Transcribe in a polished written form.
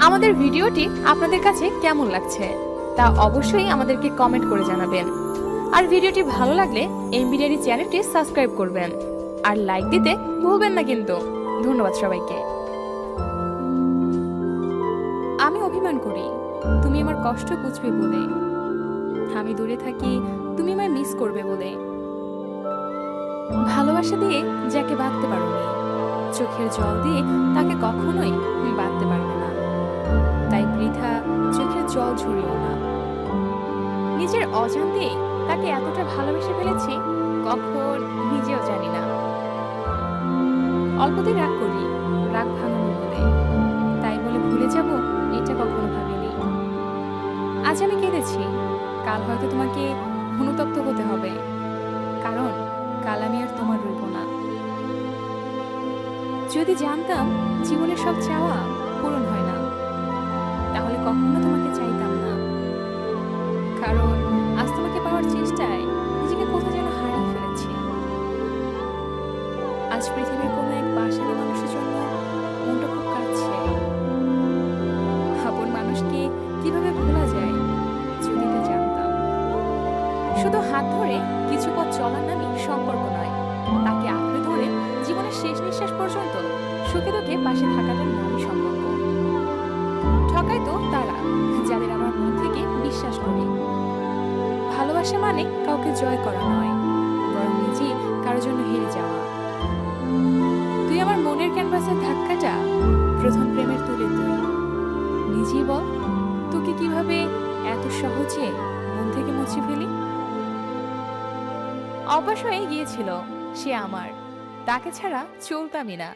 আমাদের ভিডিওটি আপনাদের কাছে কেমন লাগছে তা অবশ্যই আমাদেরকে কমেন্ট করে জানাবেন। আর ভিডিওটি ভালো লাগলে এমবি ডায়েরি চ্যানেলটি সাবস্ক্রাইব করবেন আর লাইক দিতে ভুলবেন না কিন্তু। ধন্যবাদ সবাইকে। আমি অভিমান করি তুমি আমার কষ্ট বুঝবে বলে, আমি দূরে থাকি তুমি আমায় মিস করবে বলে। ভালোবাসা দিয়ে যাকে বাঁধতে পারোনি, চোখের জল দিয়ে তাকে কখনোই বাঁধতে পারবে না। তাই বৃথা চোখের জল ঝরিও না। নিজের অজান্তেই তাকে এতটা ভালোবেসে ফেলেছি কখন নিজেও জানি না। অল্পতেই রাগ করি, রাগ ভাঙানো বলে, তাই বলে ভুলে যাব এটা কখনো ভাবিনি। আজ আমি কেঁদেছি, কাল হয়তো তোমাকে অনুতপ্ত হতে হবে, কারণ কাল আমি আর তোমার রইব না। যদি জানতাম জীবনের সব চাওয়া পূরণ হয় না, তাহলে কখনো তোমাকে চাইতাম না। কারণ আজ তোমাকে পাওয়ার চেষ্টায় নিজেকে কোথাও যেন হারিয়ে ফেলেছি। আজ পৃথিবীর কোনো এক বাসালী মানুষের জন্য মনটা খুব কাঁদছে। আপন মানুষকে কিভাবে ভোলা যায় যদি তা জানতাম। শুধু হাত ধরে কিছু পথ চলার নামই সম্পর্ক নয়, তাকে আঁকড়ে ধরে জীবনের শেষ নিঃশ্বাস পর্যন্ত সুখে দুঃখে পাশে থাকাটার নামই সম্পর্ক। ঠকায় তো তারা যাদের আমার মন থেকে বিশ্বাস করি। ভালোবাসা মানে কাউকে জয় করা নয়, বরং নিজে কারোর জন্য হেরে যাওয়া। তুই আমার মনের ক্যানভাসের ধাক্কাটা প্রথম প্রেমের তুলে তুই নিজেই বল, তোকে কিভাবে এত সহজে মন থেকে মুছে ফেলি। অভ্যাস হয়ে গিয়েছিল সে আমার, তাকে ছাড়া চলতামই না।